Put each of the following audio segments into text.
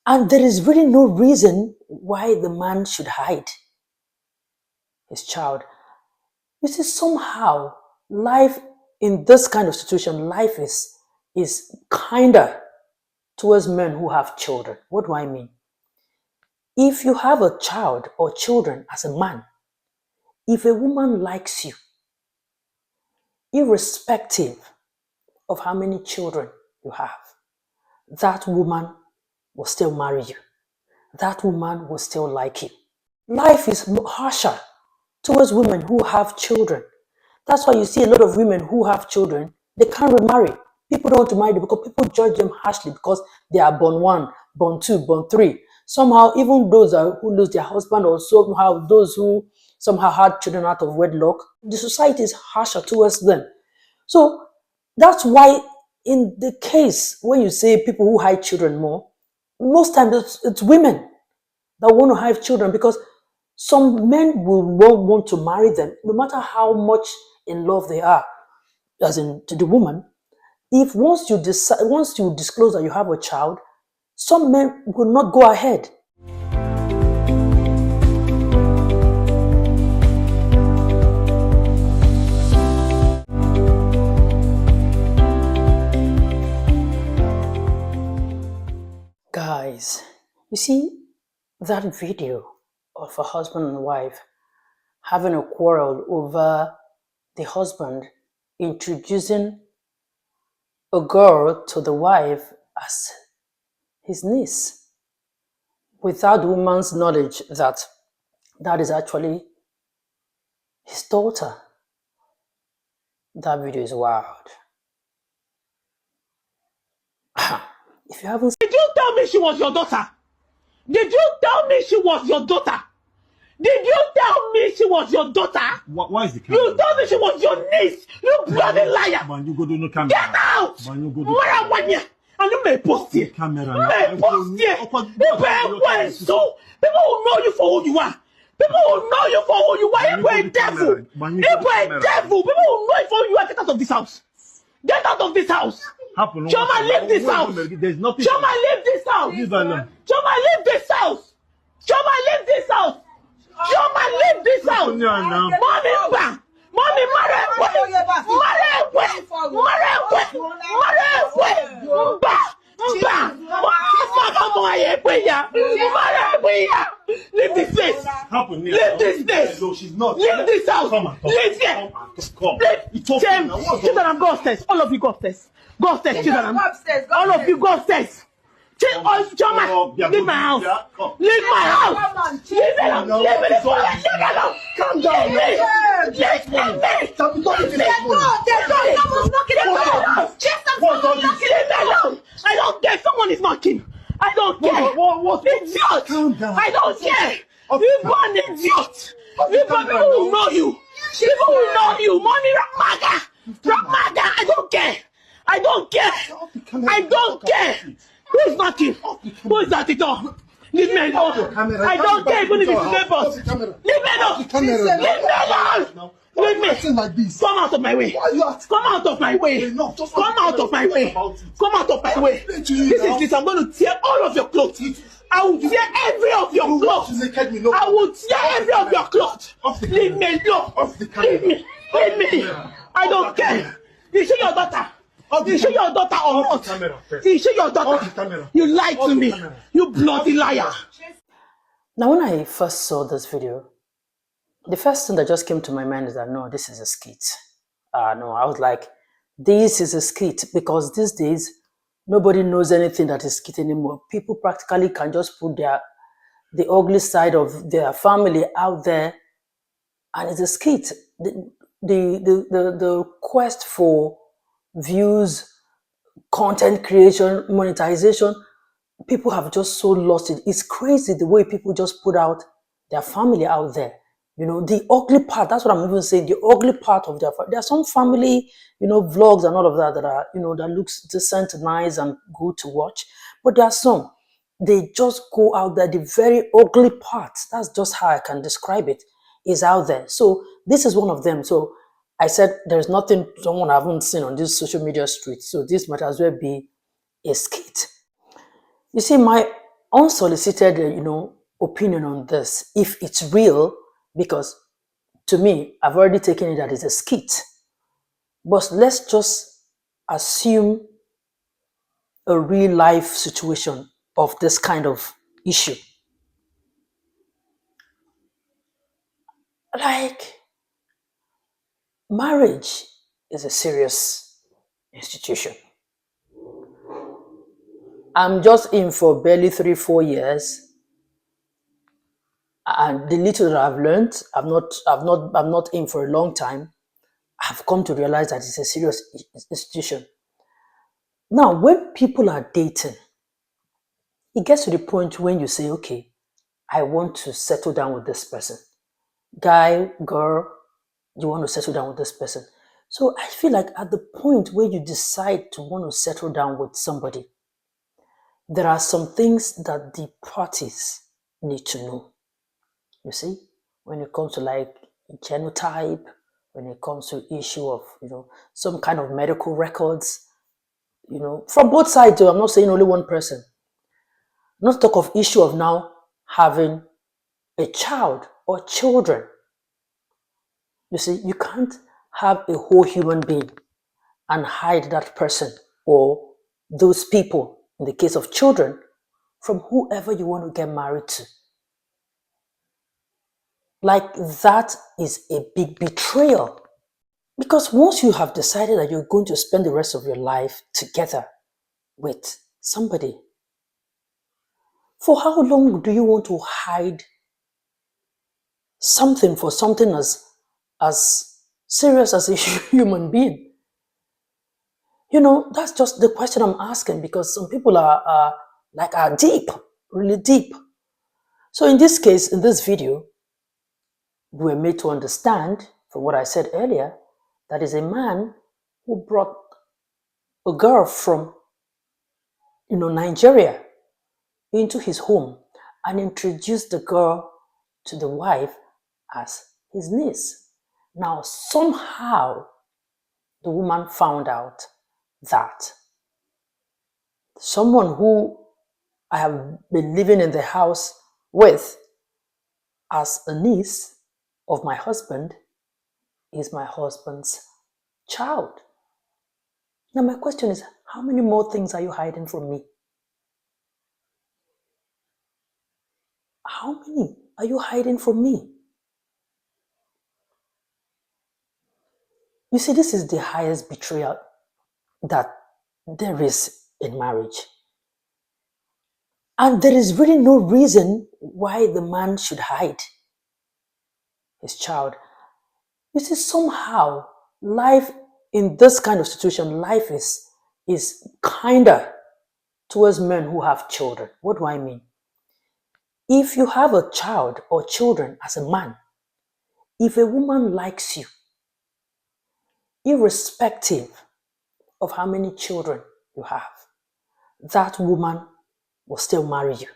And there is really no reason why the man should hide his child. You see, somehow life in this kind of situation, life is kinder towards men who have children. What do I mean? If you have a child or children as a man, if a woman likes you, irrespective of how many children you have, that woman will still marry you. That woman will still like you. Life is harsher towards women who have children. That's why you see a lot of women who have children, they can't remarry. People don't want to marry them because people judge them harshly because they are born one, born two, born three. Somehow, even those who lose their husband or somehow those who somehow had children out of wedlock, the society is harsher towards them. So that's why in the case when you say people who hide children more, most times it's women that want to have children because some men will want to marry them no matter how much in love they are, as in to the woman. If once you disclose that you have a child, some men will not go ahead. Guys, you see that video of a husband and wife having a quarrel over the husband introducing a girl to the wife as his niece without the woman's knowledge that that is actually his daughter. That video is wild. If you haven't... Did you tell me she was your daughter? Did you tell me she was your daughter? Did you tell me she was your daughter? Why is the camera? You told me she was your niece. You bloody liar. Man, you go to no camera. Get out! Man, you go to Where one year? And you may post here. Camera. May post here. People will know you for who you are. People will know you for who you are. You a devil. You a devil. People will know you for who you are. Get out of this house. Get out of this house. Choma, leave this house. There's nothing. Choma, leave this house. Leave her alone. Choma, leave this house. Choma, leave this house. Choma, leave this house. Mommy, back. Mommy, leave this place. Leave this place. No, she's not. Leave this house. Come. Leave here. Come. Children, go upstairs. All of you go upstairs. Go upstairs, children. All of you go upstairs. Choma, leave my house. Leave my house. Leave it alone. Leave it alone. Calm down. Leave it alone. I don't care. Someone is knocking. I don't care. Idiot. I don't care. You born idiot. People will know you. People will know you. Mommy, Ramaga. I don't care. I don't care. I don't care. Who is knocking? Who is at the door? Leave me alone. I don't care even if it's neighbors. Leave me alone. Leave me alone. Leave me. Come out of my way. Come out of my way. Come out of my way. Come out of my way. This is this. I'm going to tear all of your clothes. I will tear every of your clothes. I will tear every of your clothes. Leave me alone. Leave me. Leave me. I don't care. Is she your daughter? Is she your daughter or not? Is she your daughter? You lied to me. You bloody liar. Now, when I first saw this video, the first thing that just came to my mind is that, no, this is a skit. No, I was like, this is a skit because these days, nobody knows anything that is skit anymore. People practically can just put the ugly side of their family out there, and it's a skit. The quest for views, content creation, monetization, people have just so lost it. It's crazy the way people just put out their family out there. You know, the ugly part, that's what I'm even saying, the ugly part of their family. There are some family, vlogs and all of that are, that looks decent, nice and good to watch. But there are some, they just go out there, the very ugly part, that's just how I can describe it, is out there. So this is one of them. So I said, there's nothing someone I haven't seen on this social media street. So this might as well be a skit. You see, my unsolicited, opinion on this, if it's real, because to me, I've already taken it that it's a skit. But let's just assume a real life situation of this kind of issue. Like, marriage is a serious institution. I'm just in for barely 3-4 years, and the little that I've learned, I'm not in for a long time. I've come to realize that it's a serious institution. Now, when people are dating, it gets to the point when you say, okay, I want to settle down with this person. Guy, girl, you want to settle down with this person. So I feel like at the point where you decide to want to settle down with somebody, there are some things that the parties need to know. You see, when it comes to like genotype, when it comes to issue of, some kind of medical records, from both sides, though, I'm not saying only one person. Not talk of issue of now having a child or children. You see, you can't have a whole human being and hide that person or those people, in the case of children, from whoever you want to get married to. Like, that is a big betrayal. Because once you have decided that you're going to spend the rest of your life together with somebody, for how long do you want to hide something for something as serious as a human being? That's just the question I'm asking, because some people are deep, really deep. So in this case, in this video, we were made to understand, from what I said earlier, that is a man who brought a girl from, Nigeria into his home and introduced the girl to the wife as his niece. Now, somehow, the woman found out that someone who I have been living in the house with as a niece of my husband is my husband's child. Now, my question is, how many more things are you hiding from me? How many are you hiding from me? You see, this is the highest betrayal that there is in marriage. And there is really no reason why the man should hide his child. You see, somehow, life in this kind of situation, life is kinder towards men who have children. What do I mean? If you have a child or children as a man, if a woman likes you, irrespective of how many children you have, that woman will still marry you.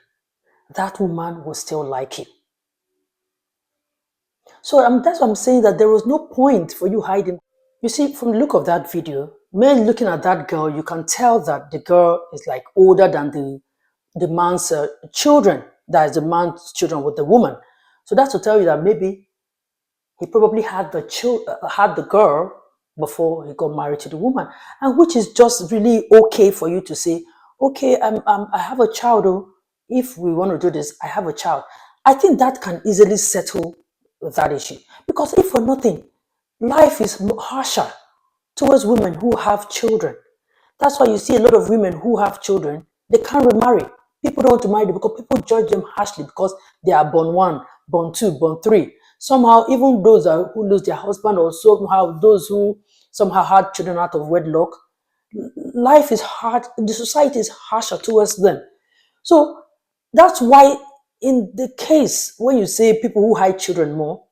That woman will still like you. So that's what I'm saying, that there was no point for you hiding. You see, from the look of that video, men looking at that girl, you can tell that the girl is like older than the man's children. That is the man's children with the woman. So that's to tell you that maybe he probably had the girl before he got married to the woman, and which is just really okay for you to say, okay, I have a child. Oh, if we want to do this, I have a child. I think that can easily settle that issue, because if for nothing, life is harsher towards women who have children. That's why you see a lot of women who have children, they can't remarry. People don't want to marry them because people judge them harshly because they are born 1, born 2, born 3. Somehow, even those who lose their husband, or somehow those who somehow had children out of wedlock, life is hard. The society is harsher towards them. So that's why in the case when you say people who hide children more,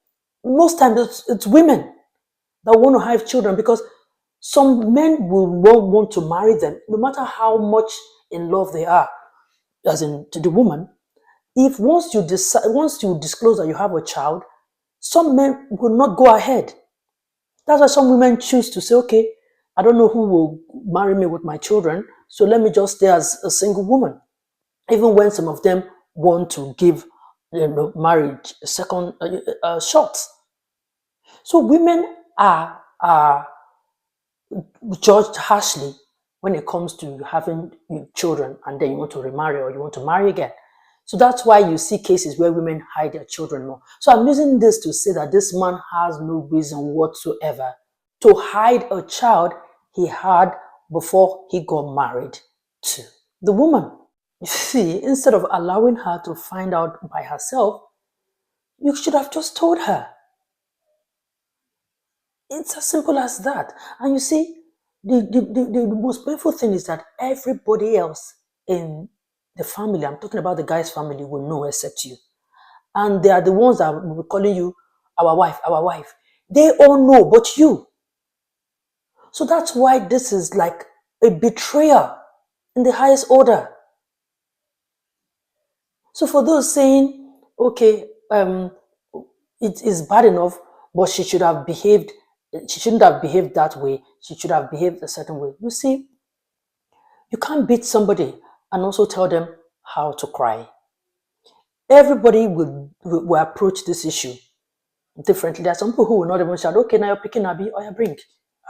most times it's women that want to have children, because some men will want to marry them no matter how much in love they are, as in to the woman. If once you disclose that you have a child, some men will not go ahead. That's why some women choose to say, okay, I don't know who will marry me with my children, so let me just stay as a single woman. even when some of them want to give marriage a second shot. So women are judged harshly when it comes to having children, and then you want to remarry or you want to marry again. So that's why you see cases where women hide their children more. So I'm using this to say that this man has no reason whatsoever to hide a child he had before he got married to the woman. You see, instead of allowing her to find out by herself, you should have just told her. It's as simple as that. And you see, the most painful thing is that everybody else in the family, I'm talking about the guy's family, will know except you. And they are the ones that will be calling you our wife, our wife. They all know but you. So that's why this is like a betrayal in the highest order. So for those saying, okay, it is bad enough, but she should have behaved, she shouldn't have behaved that way, she should have behaved a certain way. You see, you can't beat somebody and also tell them how to cry. Everybody will approach this issue differently. There are some people who will not even shout, okay, now you're picking Abby, or you bring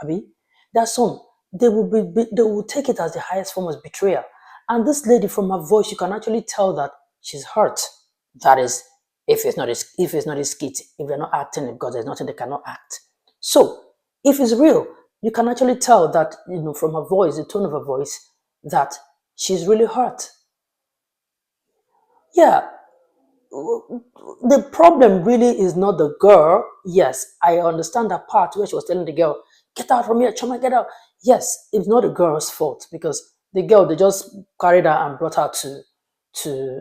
Abby. There are some, they will take it as the highest form of betrayal. And this lady, from her voice, you can actually tell that she's hurt. That is, if it's not a skit, if they're not acting, because there's nothing they cannot act. So, if it's real, you can actually tell that, from her voice, the tone of her voice, that she's really hurt. Yeah, the problem really is not the girl. Yes, I understand that part where she was telling the girl, get out from here, Choma, get out. Yes, it's not the girl's fault, because the girl, they just carried her and brought her to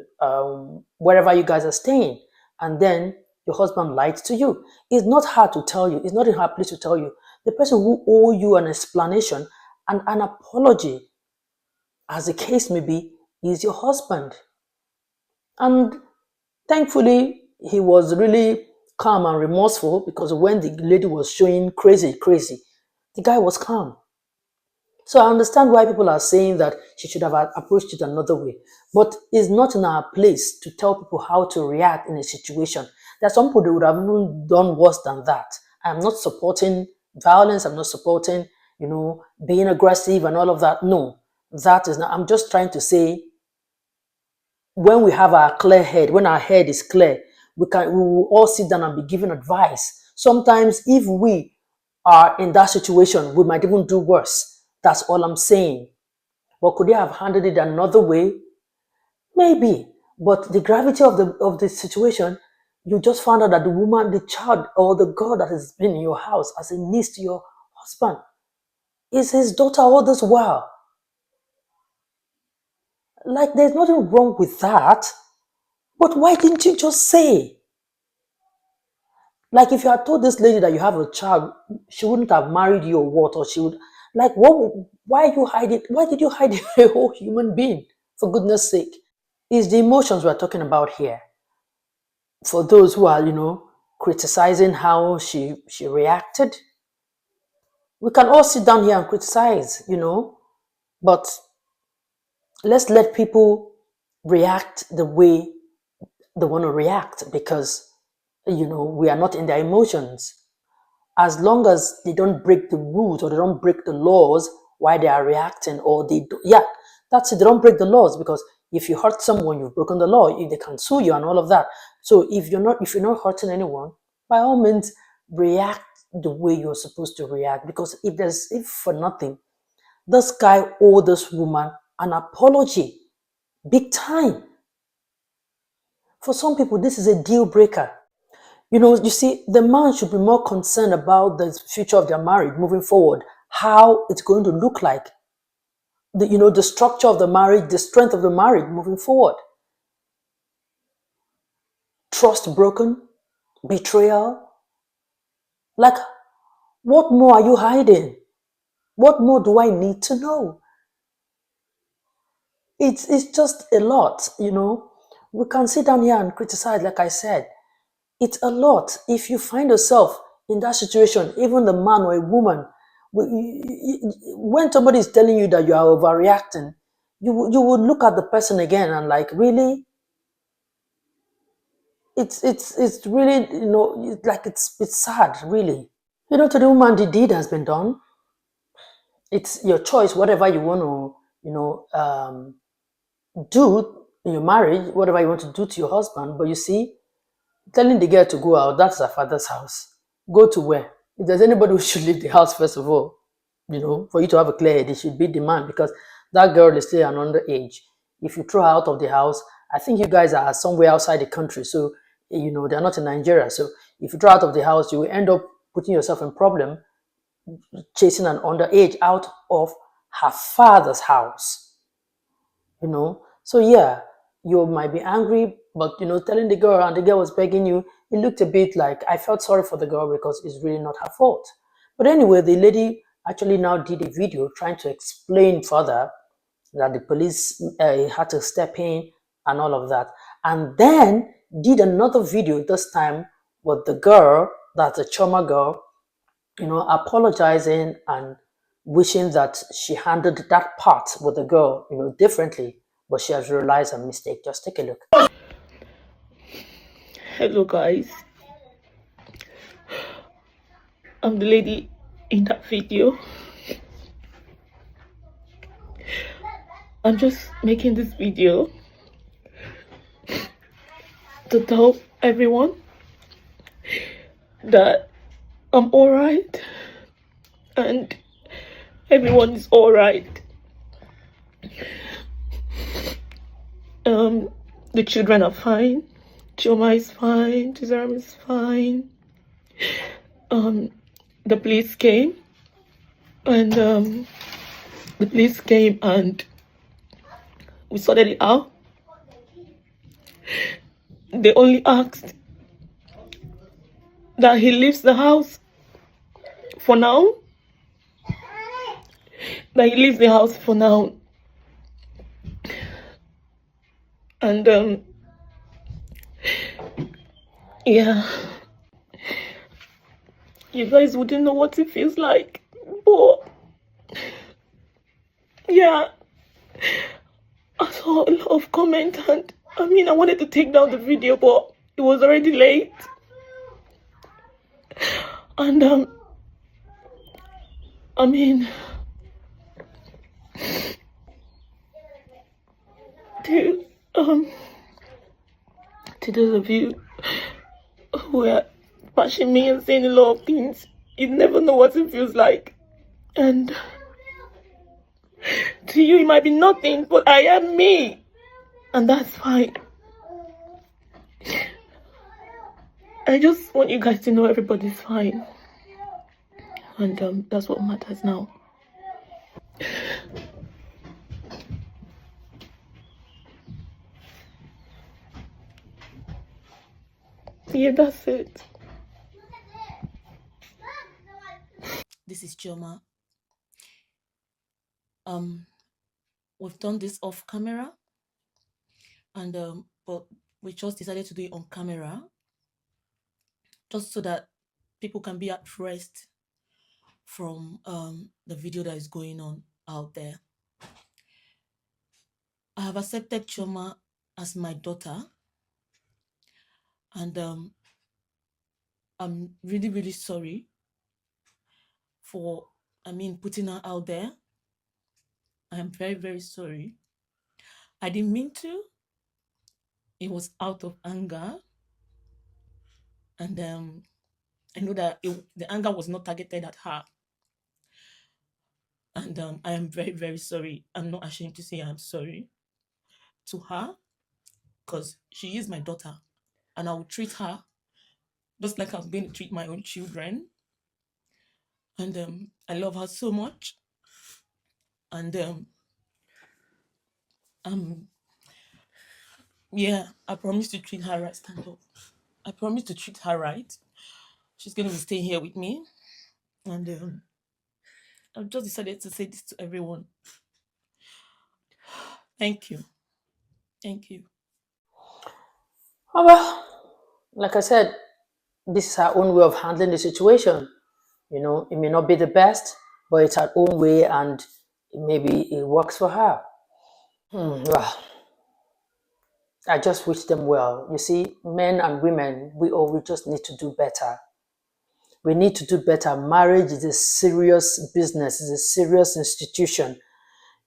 wherever you guys are staying. And then your husband lied to you. It's not her to tell you. It's not in her place to tell you. The person who owe you an explanation and an apology, as the case may be, is your husband. And thankfully, he was really calm and remorseful, because when the lady was showing crazy, the guy was calm. So I understand why people are saying that she should have approached it another way. But it's not in our place to tell people how to react in a situation. There are some people that would have even done worse than that. I'm not supporting violence. I'm not supporting, being aggressive and all of that. No, that is not. I'm just trying to say, when we have our clear head, when our head is clear, we will all sit down and be given advice. Sometimes if we are in that situation, we might even do worse. That's all I'm saying. But could they have handled it another way? Maybe. But the gravity of the situation, you just found out that the woman, the child, or the girl that has been in your house as a niece to your husband is his daughter all this while. Like, there's nothing wrong with that. But why didn't you just say? Like, if you had told this lady that you have a child, she wouldn't have married you or what, or she would, like, what? Why you hide it? Why did you hide a whole human being? For goodness sake. It's the emotions we're talking about here. For those who are, criticizing how she reacted, we can all sit down here and criticize, but let's let people react the way they want to react, because, we are not in their emotions. As long as they don't break the rules or they don't break the laws while they are reacting, or that's it. They don't break the laws, because if you hurt someone, you've broken the law. They can sue you and all of that. So if you're not hurting anyone, by all means, react the way you're supposed to react. Because if for nothing, this guy owed this woman an apology, big time. For some people, this is a deal breaker. You see, the man should be more concerned about the future of their marriage moving forward, how it's going to look like, the structure of the marriage, the strength of the marriage moving forward. Trust broken, betrayal. Like, what more are you hiding? What more do I need to know? It's just a lot, We can sit down here and criticize, like I said. It's a lot. If you find yourself in that situation, even the man or a woman, when somebody is telling you that you are overreacting, you would look at the person again and like, really, it's really, it's sad, really. To the woman, the deed has been done. It's your choice, whatever you want to, do in your marriage, whatever you want to do to your husband. But you see, telling the girl to go out, that's her father's house. Go to where? If there's anybody who should leave the house, first of all, for you to have a clear head, it should be the man, because that girl is still an underage. If you throw her out of the house, I think you guys are somewhere outside the country, so they're not in Nigeria. So if you throw her out of the house, you will end up putting yourself in problem, chasing an underage out of her father's house. So yeah, you might be angry, but telling the girl, and the girl was begging you, it looked a bit like, I felt sorry for the girl because it's really not her fault. But anyway, the lady actually now did a video trying to explain further that the police had to step in and all of that, and then did another video, this time with the girl, that's a trauma girl, apologizing and wishing that she handled that part with the girl, differently, but she has realized her mistake. Just take a look. Hello guys, I'm the lady in that video. I'm just making this video to tell everyone that I'm alright and everyone is alright. The children are fine. Chioma is fine. Chizaram is fine. The police came and we sorted it out. They only asked that he leaves the house for now. That he leaves the house for now. And yeah, you guys wouldn't know what it feels like, but yeah, I saw a lot of comments, and I wanted to take down the video, but it was already late. And to those of you who are bashing me and saying a lot of things, you never know what it feels like. And to you, it might be nothing, but I am me, and that's fine. I just want you guys to know everybody's fine, and that's what matters now. Yeah, that's it. This is Chioma. We've done this off camera, and but we just decided to do it on camera, just so that people can be at rest from the video that is going on out there. I have accepted Chioma as my daughter, and I'm really, really sorry for putting her out there. I am very, very sorry. I didn't mean to. It was out of anger, and I know that the anger was not targeted at her. And I am very, very sorry. I'm not ashamed to say I'm sorry to her, because she is my daughter, and I will treat her just like I'm going to treat my own children. And I love her so much. And yeah, I promise to treat her right. Stand up. I promise to treat her right. She's going to be staying here with me. And I've just decided to say this to everyone. Thank you. Thank you. Oh, well, like I said, this is her own way of handling the situation. It may not be the best, but it's her own way, and maybe it works for her. Well, I just wish them well. You see, men and women, we just need to do better. We need to do better. Marriage is a serious business, it's a serious institution.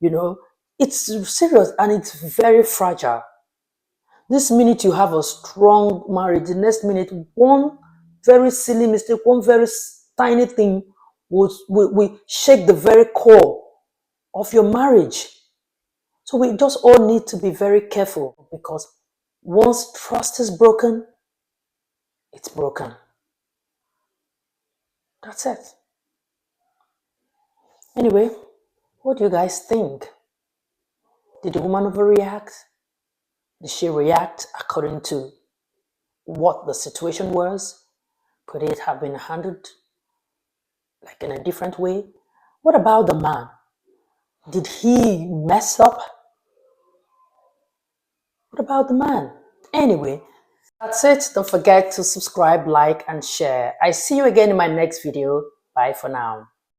You know, it's serious and it's very fragile. This minute you have a strong marriage, the next minute, one very silly mistake, one very tiny thing will shake the very core of your marriage. So we just all need to be very careful because once trust is broken, it's broken. That's it. Anyway, what do you guys think? Did the woman overreact? Did she react according to what the situation was? Could it have been handled like in a different way? What about the man? Did he mess up? What about the man? Anyway, that's it. Don't forget to subscribe, like, and share. I see you again in my next video. Bye for now.